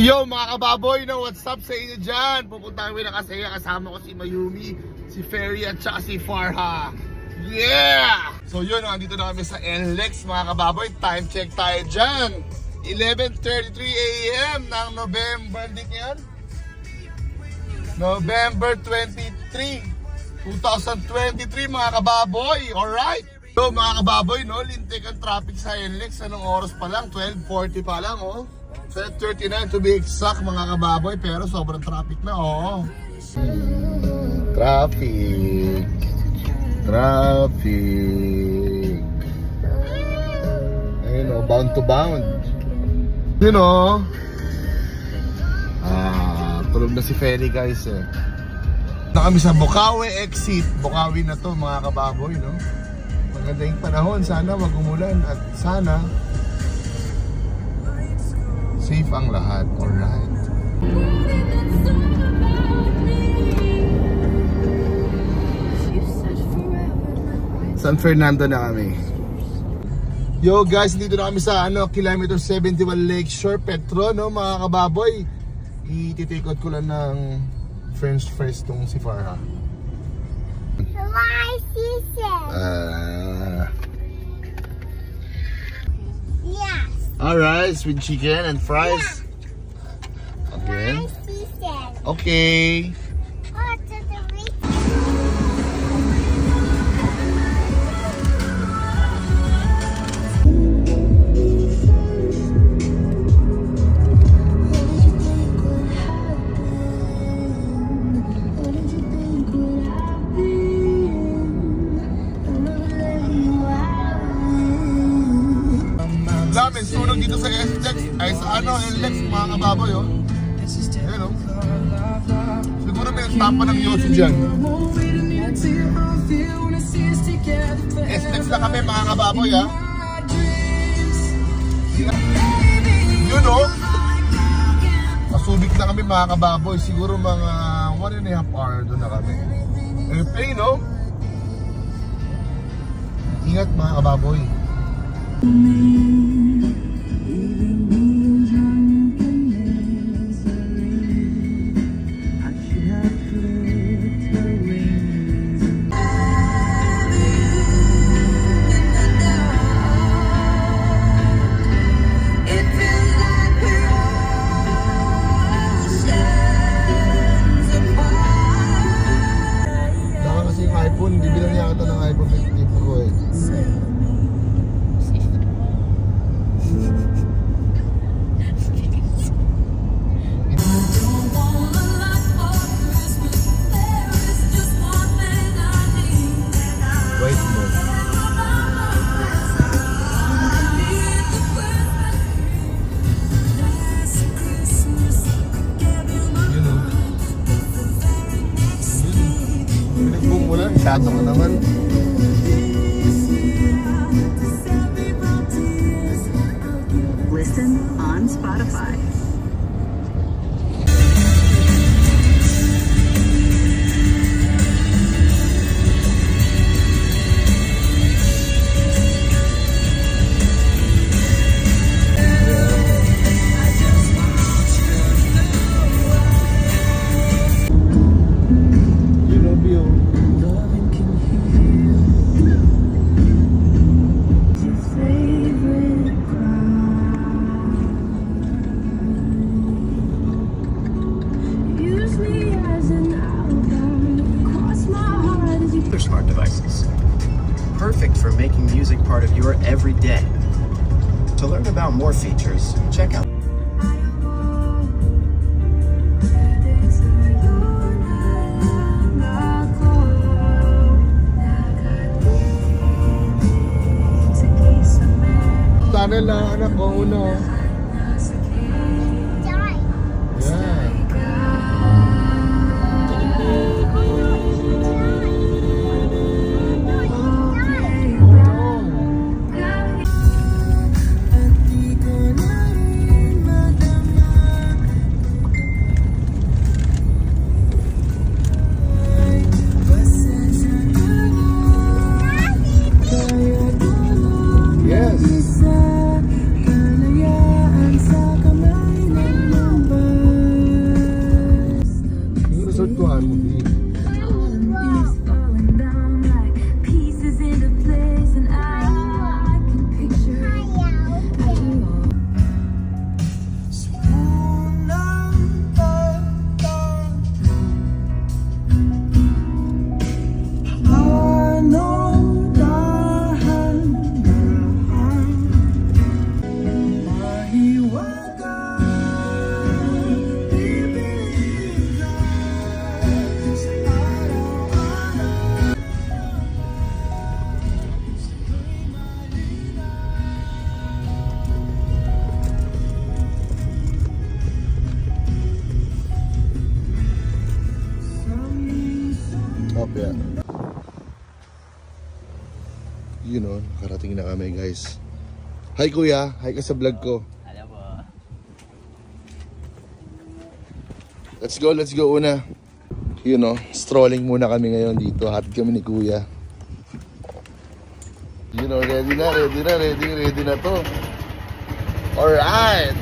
Yo mga kababoy, no, what's up sa inyo dyan? Pupunta kami na kasi kasama ko si Mayumi, si Ferry at saka si Farha. Yeah! So yun, andito na kami sa NLEX mga kababoy. Time check tayo dyan, 11:33 AM ng November, hindi yan? November 23, 2023 mga kababoy. Alright! So mga kababoy, no, lintik ang traffic sa NLEX. Anong oras pa lang? 12:40 pa lang, oh. 12:39 to be exact mga kababoy, pero sobrang traffic na, oh. Traffic. Ayun, oh, bound to bound. You know, tulog na si Ferry, guys, eh. Na kami sa Bocaue exit. Bocaue na to mga kababoy, no. Maganda yung panahon, sana wag umulan at sana safe ang lahat. Alright. San Fernando na kami. Yo guys, dito na kami sa kilometer 71 Lakeshore Petro, no mga kababoy. Ititikot ko lang ng French fries tong si Farha. My sister. Yes. Alright, with chicken and fries. Yeah. Okay. My sister. Okay. Oh, to the rich. Lamin, sunog dito sa NLEX. Ay sa NLEX mga kababoy, oh. Ayan, oh. Siguro may tapa ng Yossi dyan. NLEX na kami mga kababoy, ha. Yun, oh. Masubik na kami mga kababoy. Siguro mga 1.5 hour doon na kami. Airplane, no? Ingat mga kababoy. iPhone, hindi bilang niya ata ng iPhone 15 Pro, eh. Wait mo. Shadow ka naman. Listen on Spotify. Smart devices, perfect for making music part of your everyday. To learn about more features, check out tunnel na anak ko uno. Yes. tilapia. Yun o, nakarating na kami guys. Hi kuya, hi ka sa vlog ko. Alam po. Let's go una. Yun o, strolling muna kami ngayon dito. Hatid kami ni kuya. Yun o, ready na to. Alright.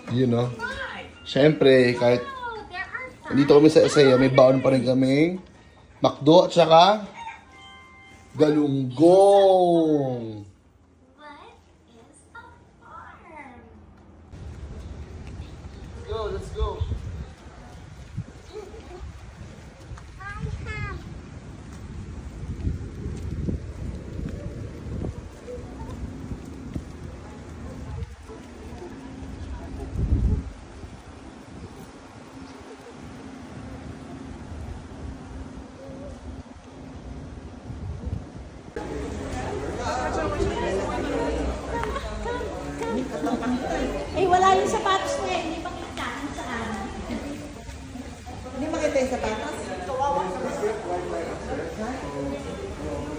You know, syempre kahit nandito kami sa Isaya, may baon pa rin kami McDo at saka galunggong. Let's go. Eh, wala yung sapatos niya. Hindi makita kung saan. Hindi makita yung sapatos?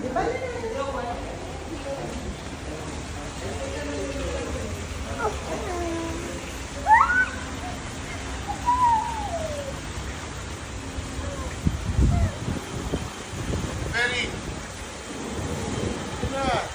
Di ba? Ferry. Ito na.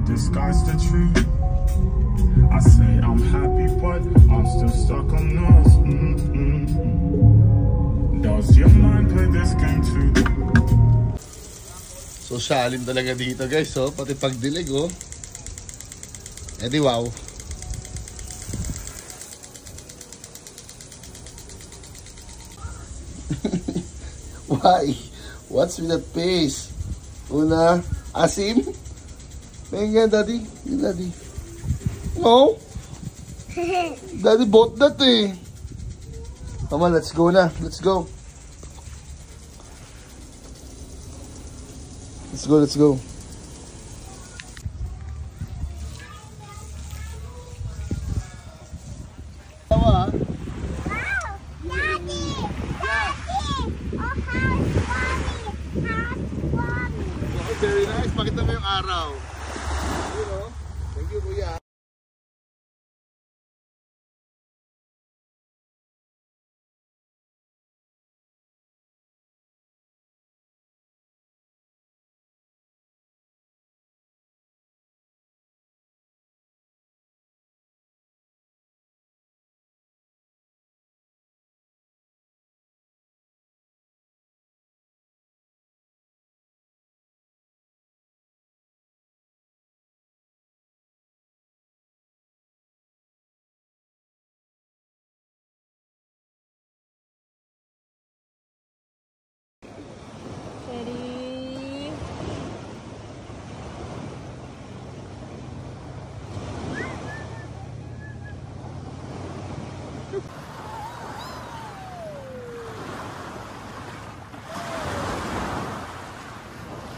Disguise the truth. I say I'm happy, but I'm still stuck on this. Does your mind play this game too? So shalin talaga dito guys, oh, pati pagdilig oh. Eh di wow. Why? What's with that face? Una, asim? Tingnan, daddy. Daddy. No? Daddy bought that eh. Come on, let's go na. Let's go. Let's go. Tawa. Very nice. Pakita mo yung araw. Thank you, kuya.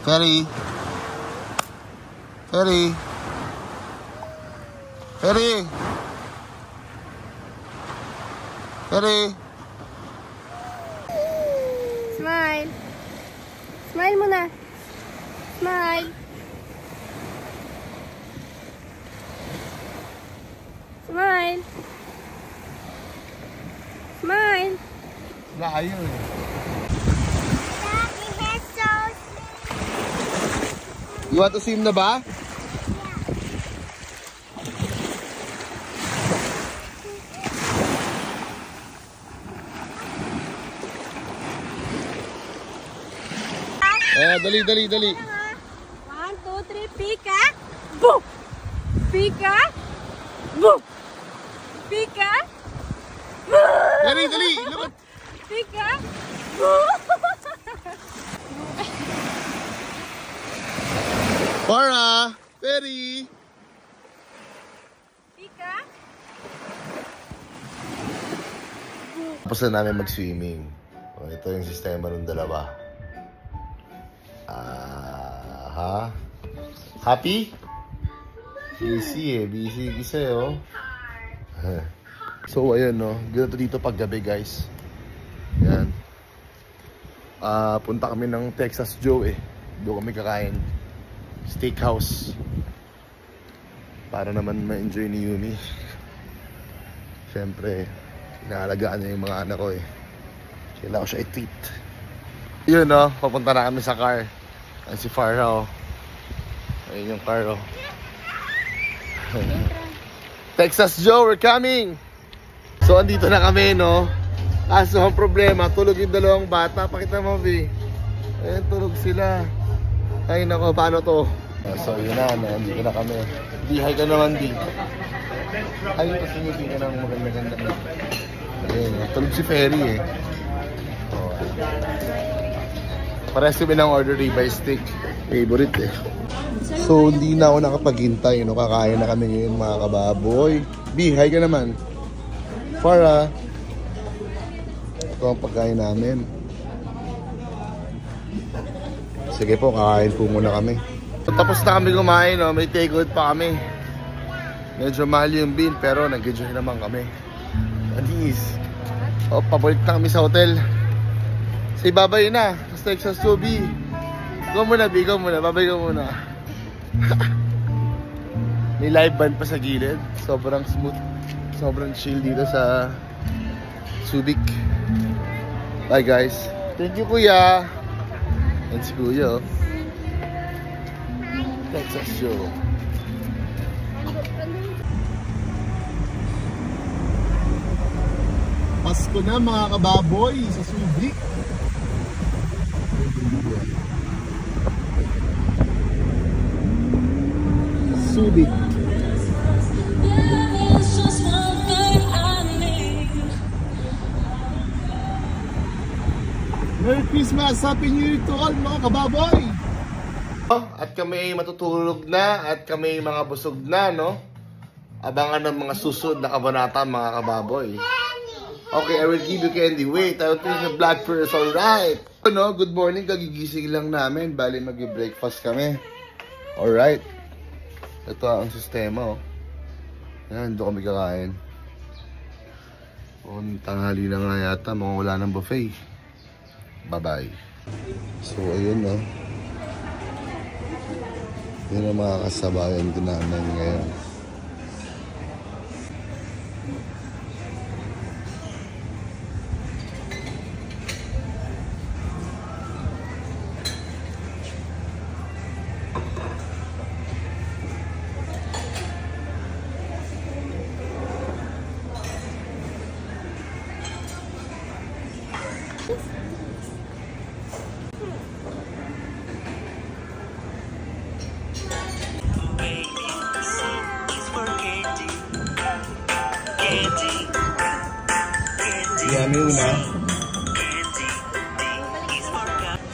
Ferry. Ferry. Ferry. Ferry. Smile. Smile muna. Smile. Smile. Smile. Layo eh. You want to swim na ba? Dali. 1, 2, 3, pika. Boom. Pika. Boom. Pika. Dali. Look. Pika. Boom. Farah. Ferry. Pika. Tapos na namin mag-swimming. Ito yung sistema ng dalawa. Happy? Busy kasi oh. So ayun no, ganito dito pag gabi guys. Yan. Punta kami ng Texas Joe eh. Doon kami kakain. Steakhouse. Para naman ma-enjoy ni Yumi. Siyempre, inaalagaan niya yung mga anak ko eh. Kailangan ko siya i-treat. Yun no, papunta na kami sa car. Ayan si Farah oh. Ayun yung car oh. Texas Joe, we're coming! So andito na kami no. Kaso ang problema, tulog yung dalawang bata. Pakita mo B. Ayun, tulog sila. Ay nako, paano to? So yun na, andito na kami. Di, hi ka naman D. Ay, kasi hindi ka nang maganda-ganda na. Ayun, tulog si Ferry eh. Parehas kami ng order ribeye steak. Favorite eh. So hindi na ako nakapaghintay, no? Kakain na kami ngayon mga kababoy. B, hi ka naman. Farah. Ito ang pagkain namin. Sige po, kakain po muna kami. So, tapos na kami kumain, no? May take out pa kami. Medyo mahal yung bin, pero nag-enjoy naman kami. Anis. O, pabalik na kami sa hotel. Say babay na. Texas to B. Go muna B, go muna. Babay go muna. May live band pa sa gilid. Sobrang smooth. Sobrang chill dito sa Subic. Bye guys. Thank you kuya. And si kuya. Texas Joe. Pasko na mga kababoy sa Subic. Subic. Merry Christmas! Happy New Year to all mga kababoy! At kami ay matutulog na at kami ay mga busog na, no? Abangan ng mga susunod na kabanata mga kababoy. Okay, I will give you candy. Wait, I will finish the blood first, alright? No, good morning, kagigising lang namin. Bali mag-breakfast kami. Alright. Ito ang sistema, oh. Ayan, doon kami kakain. Tanghali na nga yata, mawala ng buffet. Bye-bye. So, ayun, oh. Yun ang mga kasabayan din namin ngayon. Yummy una.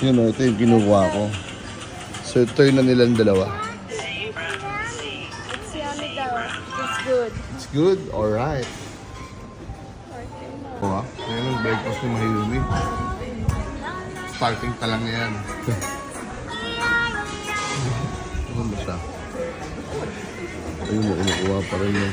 Yun o, ito yung kinukuha ko. So ito yun na nilang dalawa. It's yummy daw. It's good. It's good? Alright. Oh, yan ang breakfast ni Mayumi. Starting pa lang yan. siya. Ayun mo, kinukuha pa rin yun.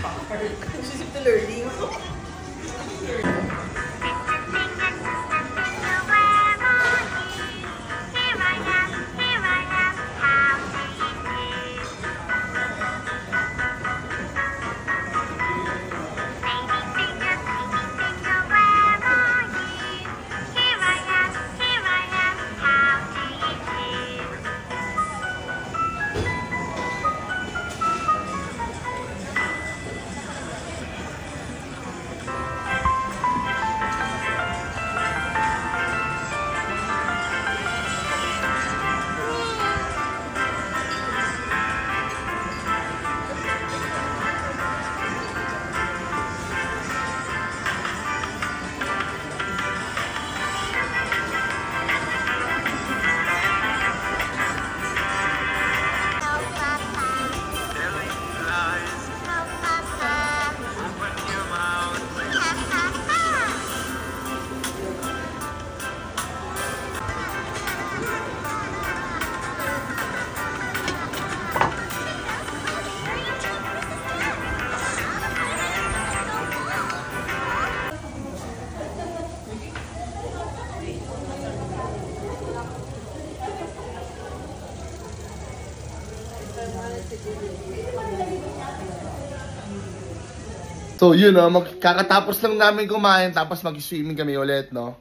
So yun kakatapos lang namin kumain tapos mag-swimming kami ulit, no?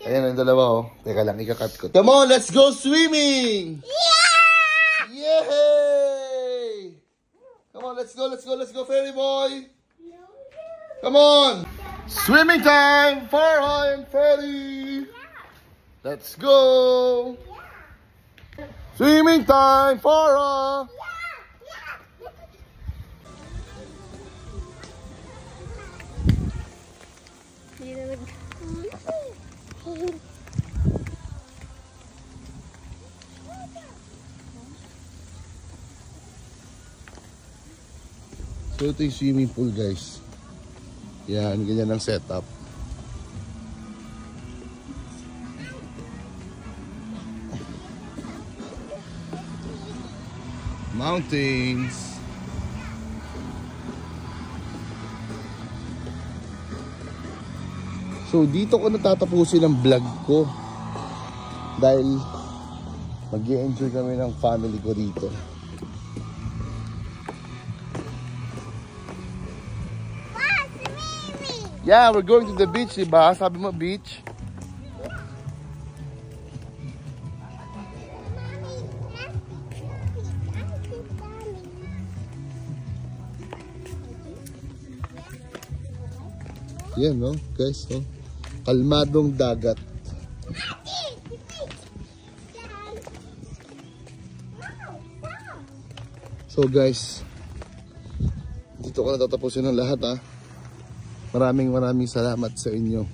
Ayan ang dalawa, Teka lang, ikakat ko. Come on, let's go swimming! Yeah! Yay! Come on, let's go, Fairy Boy! Come on! Swimming time! Farha and Fairy! Let's go! Swimming time! Farha! So ito yung swimming pool, guys. Yan, ganyan ang setup. Mountains. So dito ko natatapusin ang vlog ko dahil mag-i-enjoy kami ng family ko dito. Yeah, we're going to the beach, diba? Sabi mo, beach? Yan, no? Guys, no? Kalmadong dagat. So, guys, dito ko natatapusin ang lahat, ha? Maraming salamat sa inyo.